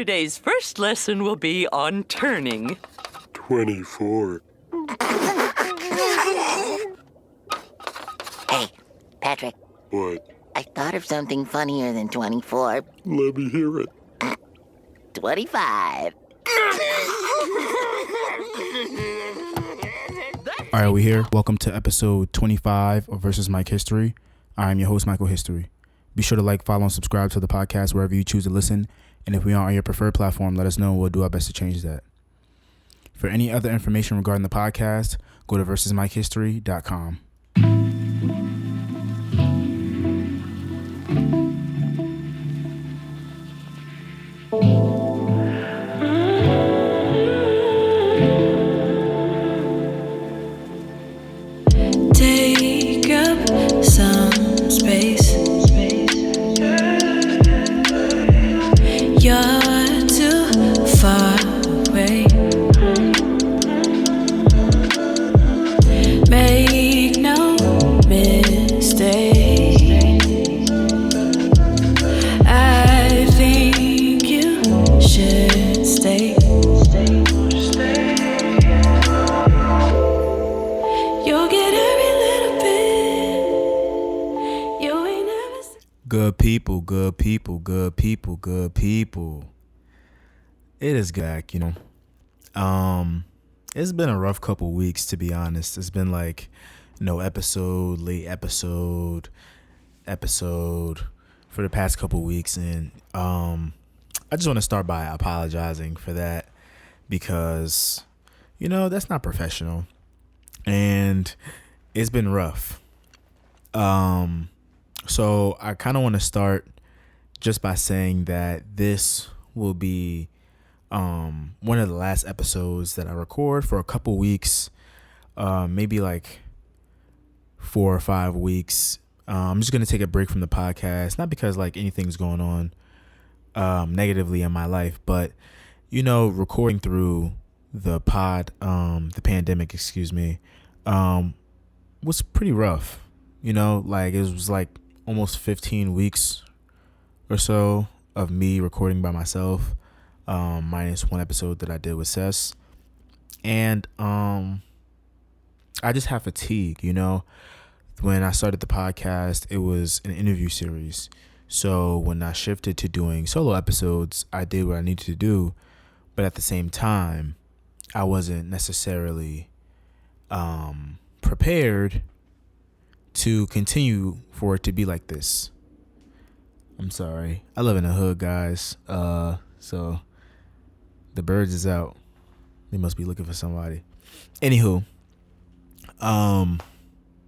Today's first lesson will be on turning. 24. Hey, Patrick, What? I thought of something funnier than 24. Let me hear it. 25. All right, we here. Welcome to episode 25 of Versus Mike History. I'm your host, Michael History. Be sure to like, follow, and subscribe to the podcast wherever you choose to listen. And if we aren't on your preferred platform, let us know. We'll do our best to change that. For any other information regarding the podcast, go to versusmikehistory.com. Take up some space. You're too far away. Make no mistake. I think you should stay. You'll get every little bit. You ain't never seen. Good people, good people, good people, good people. It is back, It's been a rough couple weeks, to be honest. It's been like no episode, late episode for the past couple weeks, and I just want to start by apologizing for that because that's not professional, and it's been rough. So I kind of want to start just by saying that this will be one of the last episodes that I record for a couple weeks, maybe like 4 or 5 weeks. I'm just going to take a break from the podcast, not because like anything's going on negatively in my life, but recording through the pandemic, was pretty rough. Like it was like almost 15 weeks or so of me recording by myself, minus one episode that I did with Cess. And I just have fatigue. When I started the podcast, it was an interview series. So when I shifted to doing solo episodes, I did what I needed to do. But at the same time, I wasn't necessarily prepared to continue for it to be like this. I'm sorry. I live in the hood, guys. So the birds is out. They must be looking for somebody. Anywho,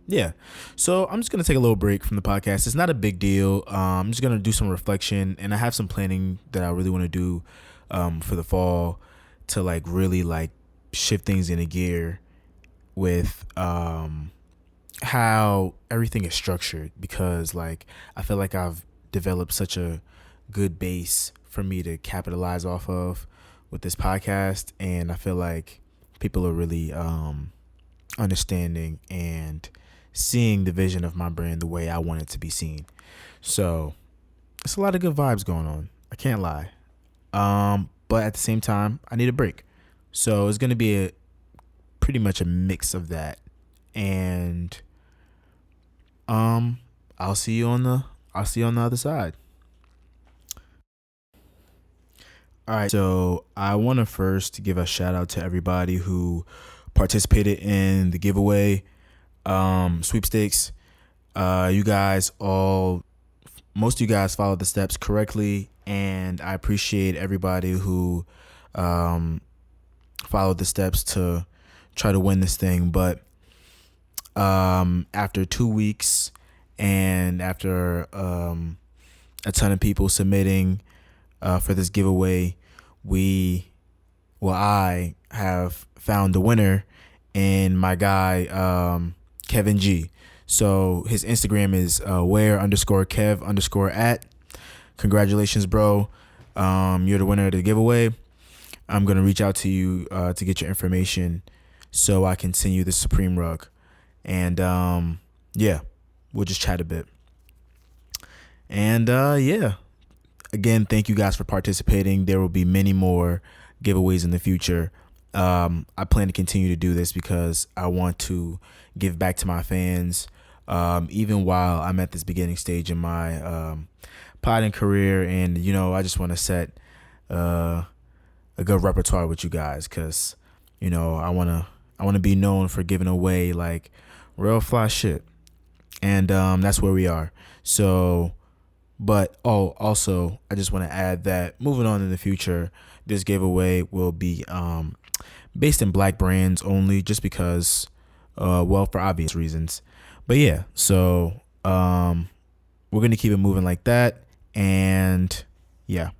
yeah. So I'm just gonna take a little break from the podcast. It's not a big deal. I'm just gonna do some reflection, and I have some planning that I really want to do for the fall to like really like shift things into gear with how everything is structured, because like I feel like I've developed such a good base for me to capitalize off of with this podcast, and I feel like people are really understanding and seeing the vision of my brand the way I want it to be seen. So it's a lot of good vibes going on, I can't lie, but at the same time I need a break. So it's going to be pretty much a mix of that, and I'll see you on the other side. All right, so I want to first give a shout out to everybody who participated in the giveaway sweepstakes. You guys most of you guys followed the steps correctly, and I appreciate everybody who followed the steps to try to win this thing. But after 2 weeks and after a ton of people submitting for this giveaway, I have found the winner in my guy Kevin G. So his Instagram is where_kev_at. Congratulations, bro. You're the winner of the giveaway. I'm gonna reach out to you to get your information so I can send you the Supreme rug. And yeah, we'll just chat a bit. And yeah, again, thank you guys for participating. There will be many more giveaways in the future. I plan to continue to do this because I want to give back to my fans, even while I'm at this beginning stage in my podding career. And, I just want to set a good repertoire with you guys because, I want to be known for giving away like real fly shit. And that's where we are. So, but also, I just want to add that moving on in the future, this giveaway will be based in Black brands only, just because, for obvious reasons. But yeah, so we're gonna keep it moving like that, and yeah.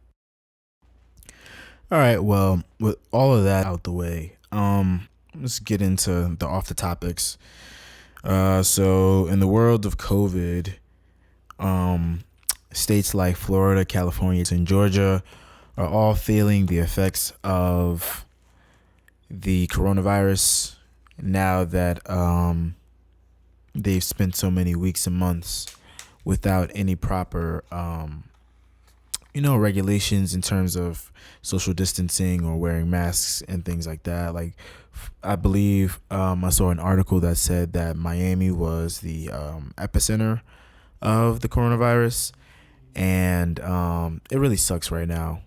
All right, well, with all of that out the way, let's get into the off the topics. So in the world of COVID, states like Florida, California, and Georgia are all feeling the effects of the coronavirus now that they've spent so many weeks and months without any proper regulations in terms of social distancing or wearing masks and things like that. Like, I believe I saw an article that said that Miami was the epicenter of the coronavirus, and it really sucks right now.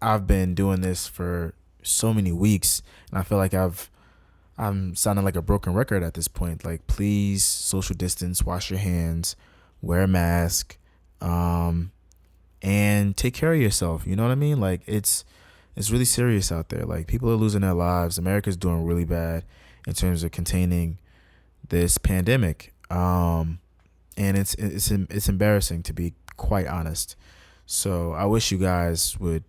I've been doing this for so many weeks, and I feel like I'm sounding like a broken record at this point. Like, please social distance, wash your hands, wear a mask, and take care of yourself. You know what I mean? Like, it's really serious out there. Like, people are losing their lives. America's doing really bad in terms of containing this pandemic. And it's embarrassing, to be quite honest. So I wish you guys would,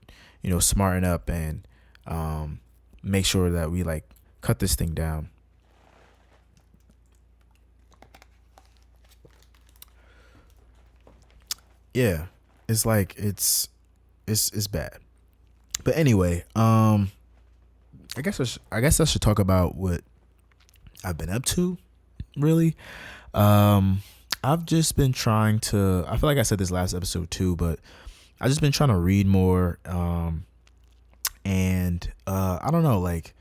smarten up and make sure that we like cut this thing down. Yeah, it's like it's bad. But anyway, I guess I should talk about what I've been up to. Really, I've just been trying to. I feel like I said this last episode too, but I've just been trying to read more, and I don't know, like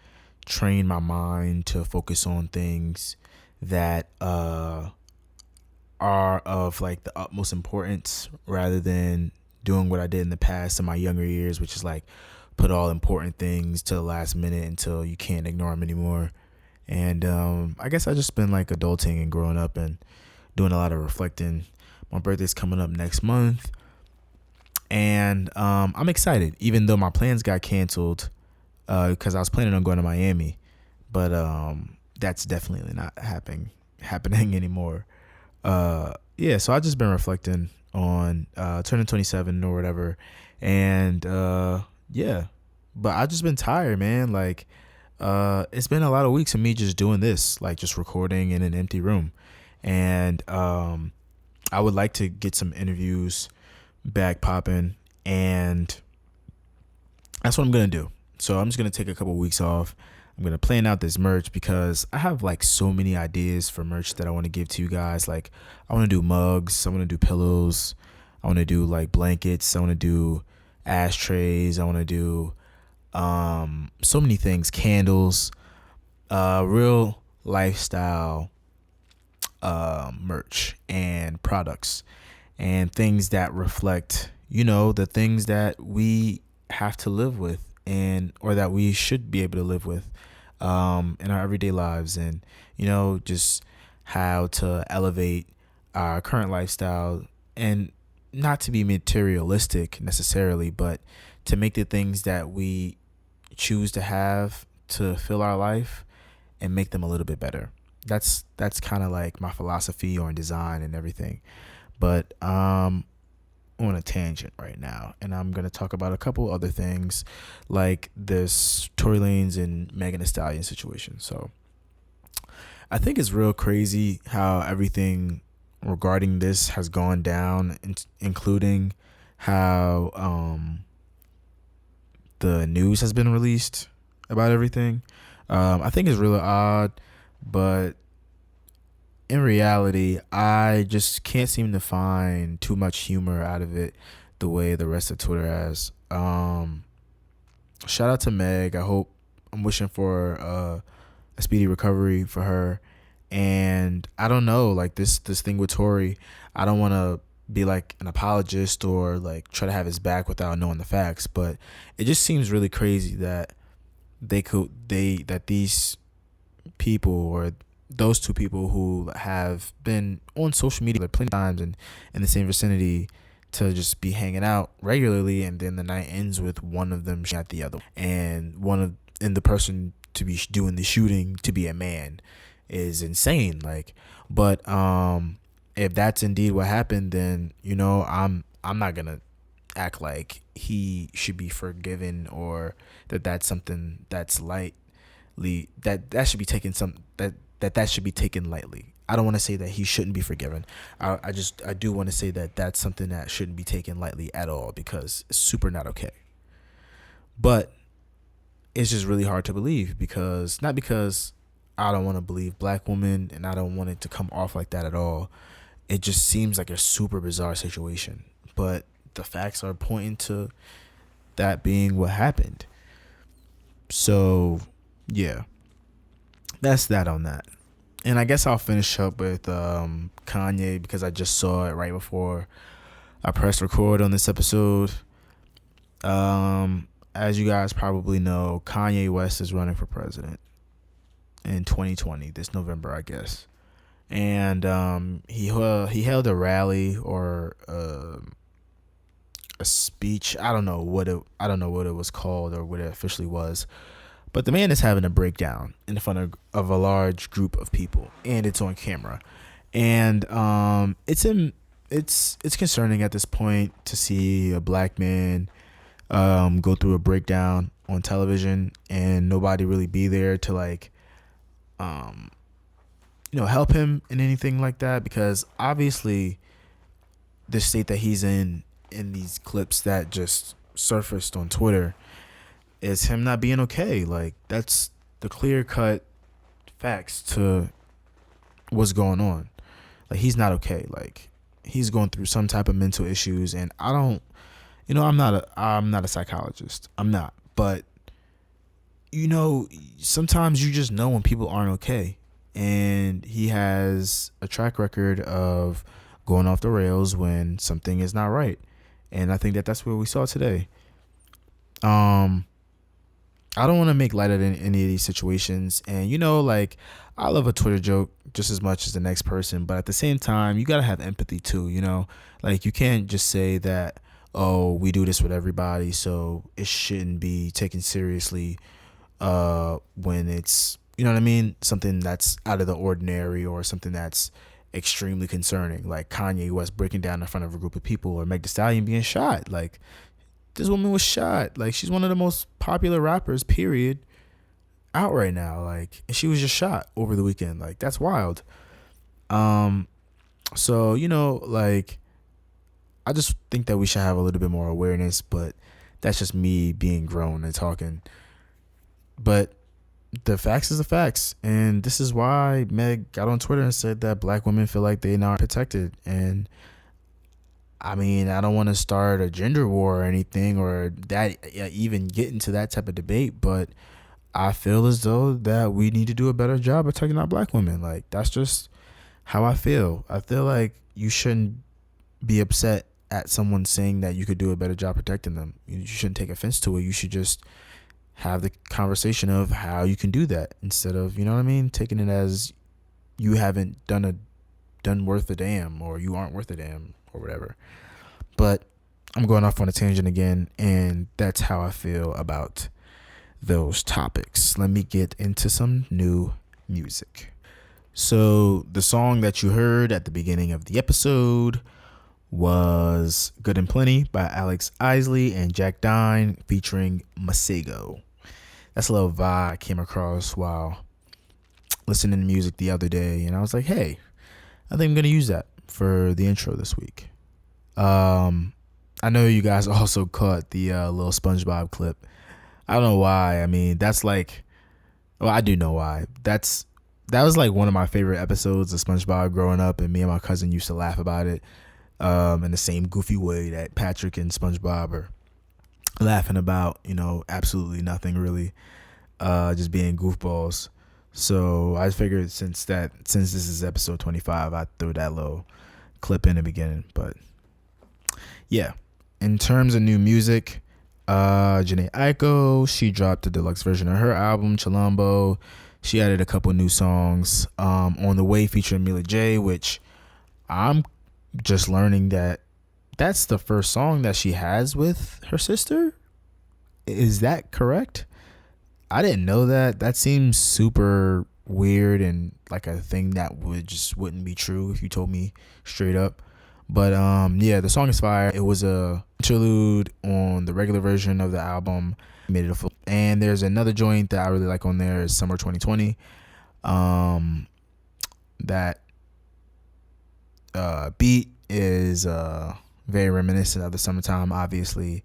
train my mind to focus on things that are of like the utmost importance, rather than doing what I did in the past in my younger years, which is like put all important things to the last minute until you can't ignore them anymore. And I guess I just been like adulting and growing up and doing a lot of reflecting. My birthday's coming up next month, and I'm excited, even though my plans got canceled because I was planning on going to Miami, but that's definitely not happening anymore. Yeah, so I've just been reflecting on turning 27 or whatever, and yeah, but I've just been tired, man. Like, it's been a lot of weeks of me just doing this, like just recording in an empty room, and I would like to get some interviews back popping, and that's what I'm gonna do. So I'm just gonna take a couple weeks off. I'm gonna plan out this merch because I have like so many ideas for merch that I want to give to you guys. Like, I want to do mugs, I want to do pillows, I want to do like blankets, I want to do ashtrays, I want to do so many things, candles, real lifestyle merch and products, and things that reflect, the things that we have to live with, and or that we should be able to live with in our everyday lives, and just how to elevate our current lifestyle, and not to be materialistic necessarily, but to make the things that we choose to have to fill our life and make them a little bit better. That's kind of like my philosophy on design and everything. But I'm on a tangent right now, and I'm gonna talk about a couple other things, like this Tory Lanez and Megan Thee Stallion situation. So I think it's real crazy how everything regarding this has gone down, including how the news has been released about everything. I think it's really odd, but in reality, I just can't seem to find too much humor out of it the way the rest of Twitter has. Shout out to Meg. I'm wishing for a speedy recovery for her. And I don't know, like this thing with Tory, I don't want to be like an apologist or like try to have his back without knowing the facts, but it just seems really crazy that these people, or those two people who have been on social media plenty of times and in the same vicinity, to just be hanging out regularly, and then the night ends with one of them shot the other, and the person to be doing the shooting to be a man is insane. Like, but if that's indeed what happened, then I'm not gonna act like he should be forgiven, or that's something that's lightly that should be taken that should be taken lightly. I don't want to say that he shouldn't be forgiven. I do want to say that that's something that shouldn't be taken lightly at all, because it's super not okay. But it's just really hard to believe, not because I don't want to believe black women, and I don't want it to come off like that at all. It just seems like a super bizarre situation, but the facts are pointing to that being what happened. So yeah, that's that on that. And I guess I'll finish up with Kanye, because I just saw it right before I pressed record on this episode. As you guys probably know, Kanye West is running for president in 2020, this November, I guess. And he held a rally or a speech. I don't know what it was called or what it officially was. But the man is having a breakdown in front of a large group of people, and it's on camera. And it's concerning at this point to see a black man go through a breakdown on television, and nobody really be there to like help him in anything like that, because obviously the state that he's in these clips that just surfaced on Twitter is him not being okay. Like, that's the clear-cut facts to what's going on. Like, he's not okay. Like, he's going through some type of mental issues, and I'm not a psychologist. I'm not. But sometimes you just know when people aren't okay. And he has a track record of going off the rails when something is not right. And I think that's what we saw today. I don't want to make light of any of these situations. And, I love a Twitter joke just as much as the next person. But at the same time, you got to have empathy too, Like, you can't just say that, oh, we do this with everybody, so it shouldn't be taken seriously when it's, something that's out of the ordinary, or something that's extremely concerning, like Kanye West breaking down in front of a group of people, or Meg Thee Stallion being shot. Like, this woman was shot. Like, she's one of the most popular rappers, period, out right now. Like, and she was just shot over the weekend. Like, that's wild. So, like, I just think that we should have a little bit more awareness, but that's just me being grown and talking. But the facts is the facts. And this is why Meg got on Twitter and said that black women feel like they're not protected. And I mean, I don't want to start a gender war or anything, or that even get into that type of debate, but I feel as though that we need to do a better job of protecting our black women. Like, that's just how I feel. I feel like you shouldn't be upset at someone saying that you could do a better job protecting them. You shouldn't take offense to it. You should just have the conversation of how you can do that, instead of, taking it as you haven't done worth a damn, or you aren't worth a damn, or whatever. But I'm going off on a tangent again, and that's how I feel about those topics. Let me get into some new music. So the song that you heard at the beginning of the episode was Good and Plenty by Alex Isley and Jack Dine featuring Masego. That's a little vibe I came across while listening to music the other day, and I was like, hey, I think I'm going to use that for the intro this week. I know you guys also caught the little SpongeBob clip. I don't know why. I mean, that's like, well, I do know why. That's that was like one of my favorite episodes of SpongeBob growing up, and me and my cousin used to laugh about it in the same goofy way that Patrick and SpongeBob are laughing about, absolutely nothing really, just being goofballs. So I figured since this is episode 25, I'd throw that little clip in the beginning. But yeah, in terms of new music, Jhené Aiko, she dropped a deluxe version of her album Chilombo. She added a couple new songs, On the Way featuring Mila J, which I'm just learning that that's the first song that she has with her sister. Is that correct? I didn't know that. That seems super weird and like a thing that wouldn't be true if you told me straight up. But yeah, the song is fire. It was a interlude on the regular version of the album. Made it a full. And there's another joint that I really like on there, is Summer 2020. That beat is very reminiscent of the summertime, obviously.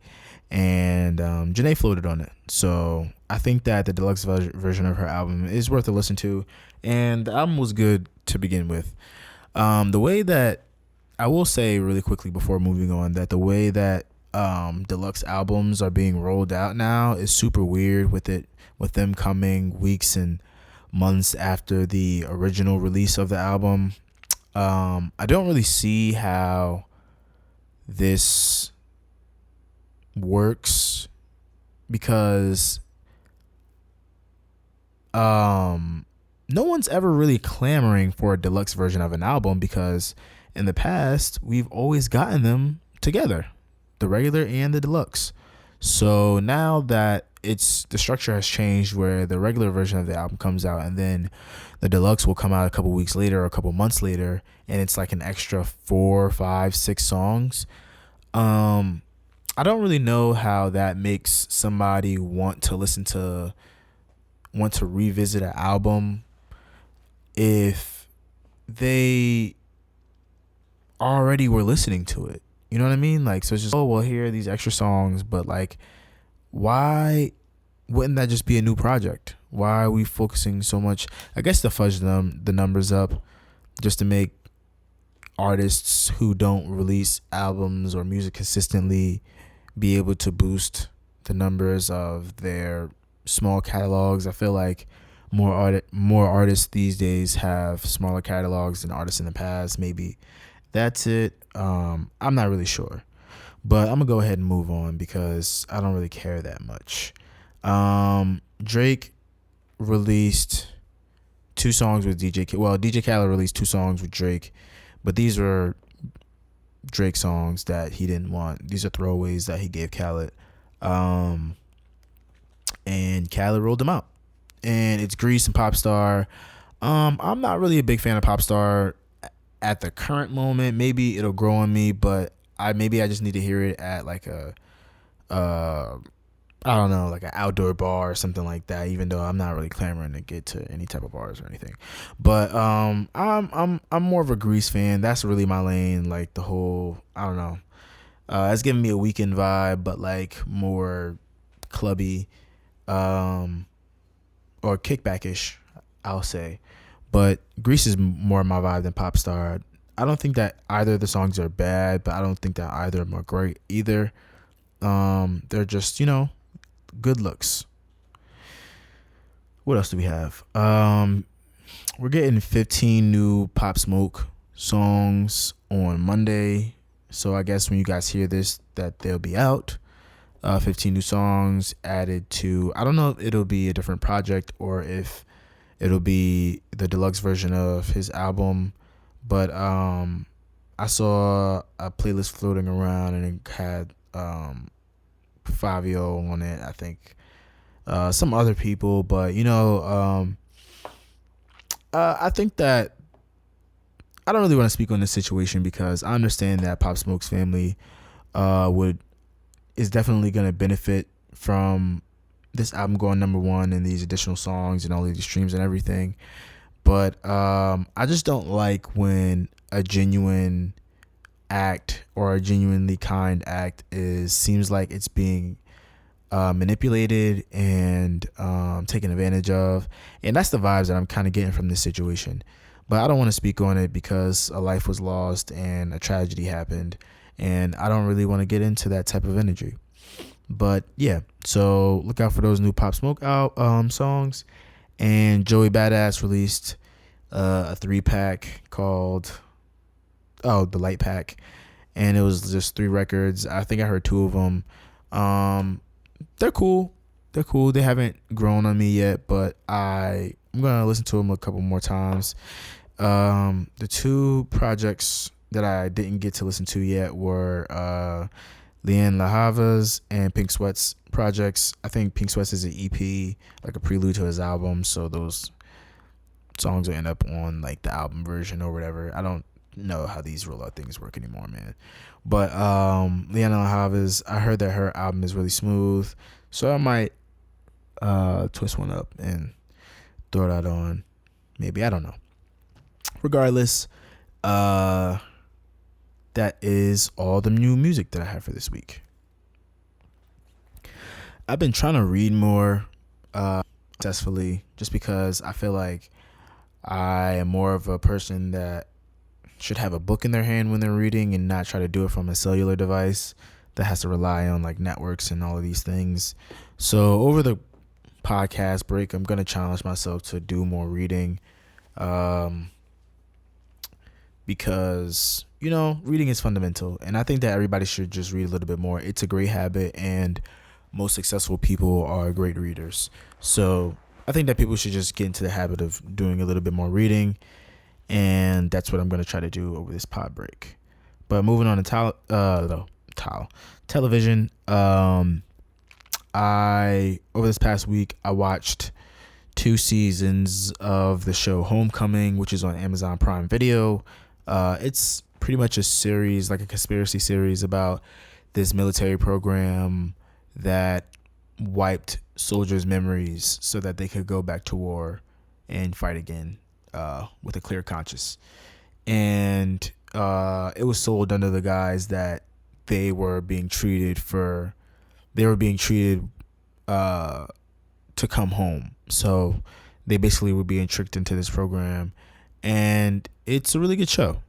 And Jhené floated on it. So I think that the deluxe version of her album is worth a listen to. And the album was good to begin with. The way that, I will say really quickly before moving on, that the way that deluxe albums are being rolled out now is super weird, with them coming weeks and months after the original release of the album. I don't really see how this works, because no one's ever really clamoring for a deluxe version of an album, because in the past we've always gotten them together, the regular and the deluxe. So now that the structure has changed, where the regular version of the album comes out and then the deluxe will come out a couple weeks later or a couple months later, and it's like an extra 4, 5, 6 songs. I don't really know how that makes somebody want to revisit an album if they already were listening to it. You know what I mean? Like, so it's just, oh, well, here are these extra songs, but like, why wouldn't that just be a new project? Why are we focusing so much, I guess, to fudge the numbers up, just to make artists who don't release albums or music consistently be able to boost the numbers of their small catalogs? I feel like more artists these days have smaller catalogs than artists in the past. Maybe that's it. I'm not really sure, but I'm gonna go ahead and move on because I don't really care that much. Drake released 2 songs with DJ Khaled released 2 songs with Drake, but these were Drake songs that he didn't want. These are throwaways that he gave Khaled. And Khaled rolled them out. And it's Grease and Popstar. I'm not really a big fan of Popstar at the current moment. Maybe it'll grow on me, but I just need to hear it at like a I don't know, like an outdoor bar or something like that, even though I'm not really clamoring to get to any type of bars or anything. But I'm more of a Grease fan. That's really my lane. Like the whole, I don't know. It's giving me a Weekend vibe, but like more clubby, or kickback-ish, I'll say. But Grease is more my vibe than Popstar. I don't think that either of the songs are bad, but I don't think that either of them are great either. They're just, good looks. What else do we have? We're getting 15 new Pop Smoke songs on Monday. So I guess when you guys hear this, that they'll be out. 15 new songs added to, I don't know if it'll be a different project or if it'll be the deluxe version of his album. But I saw a playlist floating around and it had Fabio on it, I think, some other people, but I think that I don't really want to speak on this situation because I understand that Pop Smoke's family is definitely going to benefit from this album going number 1 and these additional songs and all of these streams and everything. But I just don't like when a genuine act or a genuinely kind act seems like it's being manipulated and taken advantage of. And that's the vibes that I'm kind of getting from this situation. But I don't want to speak on it because a life was lost and a tragedy happened. And I don't really want to get into that type of energy. But yeah, so look out for those new Pop Smoke songs. And Joey Badass released a 3-pack called The Light Pack. And it was just 3 records. I think I heard 2 of them. They're cool. They haven't grown on me yet, but I'm going to listen to them a couple more times. The 2 projects that I didn't get to listen to yet were Lianne La Havas and Pink Sweat's projects. I think Pink Sweat's is an EP, like a prelude to his album, so those songs will end up on like the album version or whatever. I don't know how these rollout things work anymore, man. But Lianne La Havas, I heard that her album is really smooth, so I might twist one up and throw that on. Maybe, I don't know. Regardless, that is all the new music that I have for this week. I've been trying to read more successfully just because I feel like I am more of a person that should have a book in their hand when they're reading and not try to do it from a cellular device that has to rely on like networks and all of these things. So over the podcast break, I'm going to challenge myself to do more reading. Because, you know, reading is fundamental. And I think that everybody should just read a little bit more. It's a great habit, and most successful people are great readers. So I think that people should just get into the habit of doing a little bit more reading. And that's what I'm going to try to do over this pod break. But moving on to television. Over this past week, I watched 2 seasons of the show Homecoming, which is on Amazon Prime Video. It's pretty much a series, like a conspiracy series about this military program that wiped soldiers' memories so that they could go back to war and fight again with a clear conscience. And it was sold under the guise that they were being treated to come home. So they basically were being tricked into this program, and it's a really good show.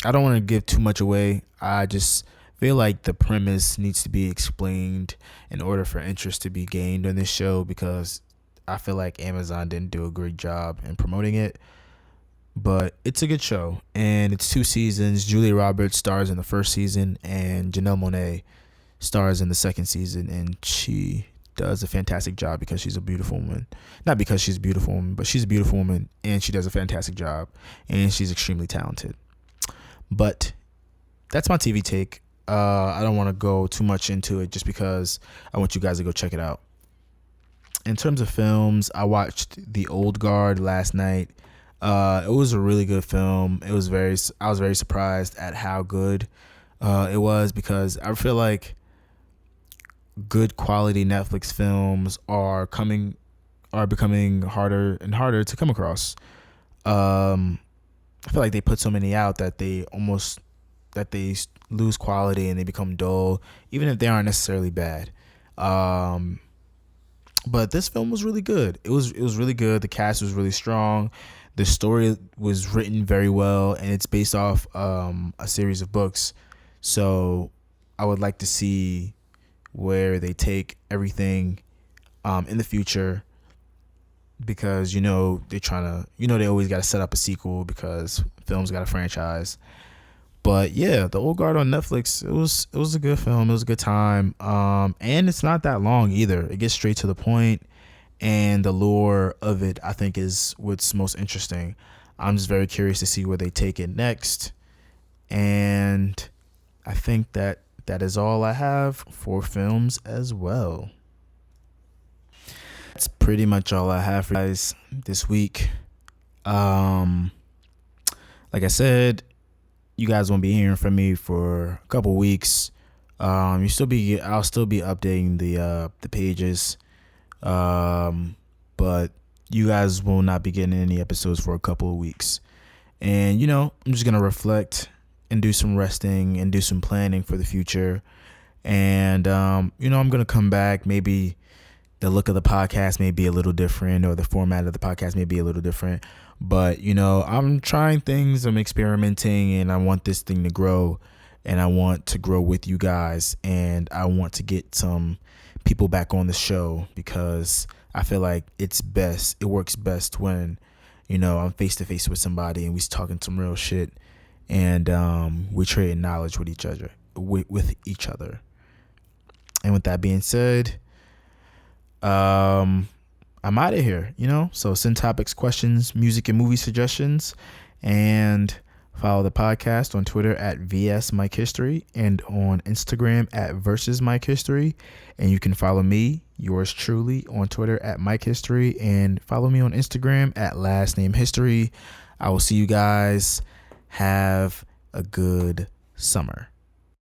I don't want to give too much away. I just feel like the premise needs to be explained in order for interest to be gained on this show, because I feel like Amazon didn't do a great job in promoting it. But it's a good show, and it's 2 seasons. Julia Roberts stars in the first season, and Janelle Monáe stars in the second season, and she does a fantastic job because she's a beautiful woman. Not because she's a beautiful woman, but she's a beautiful woman, and she does a fantastic job, and she's extremely talented. But that's my TV take. I don't want to go too much into it just because I want you guys to go check it out. In terms of films, I watched The Old Guard last night. It was a really good film. I was very surprised at how good it was, because I feel like good quality Netflix films are becoming harder and harder to come across. I feel like they put so many out that they lose quality and they become dull, even if they aren't necessarily bad. But this film was really good. It was really good. The cast was really strong. The story was written very well, and it's based off a series of books. So I would like to see where they take everything in the future, because they always got to set up a sequel because films got a franchise. But yeah, The Old Guard on Netflix, it was a good film. It was a good time. And it's not that long either. It gets straight to the point, and the lore of it, I think, is what's most interesting. I'm just very curious to see where they take it next. And I think that is all I have for films as well. That's pretty much all I have for you guys this week. Like I said, you guys won't be hearing from me for a couple weeks. I'll still be updating the pages. But you guys will not be getting any episodes for a couple of weeks. And I'm just gonna reflect and do some resting and do some planning for the future. And I'm gonna come back. Maybe the look of the podcast may be a little different, or the format of the podcast may be a little different. But I'm trying things. I'm experimenting, and I want this thing to grow, and I want to grow with you guys, and I want to get some people back on the show, because I feel like it works best when I'm face to face with somebody and we talking some real shit, and we trading knowledge with each other. And with that being said, I'm out of here. So send topics, questions, music, and movie suggestions, and follow the podcast on Twitter at VS Mike History and on Instagram at Versus Mike History. And you can follow me, yours truly, on Twitter at Mike History, and follow me on Instagram at Last Name History. I will see you guys. Have a good summer.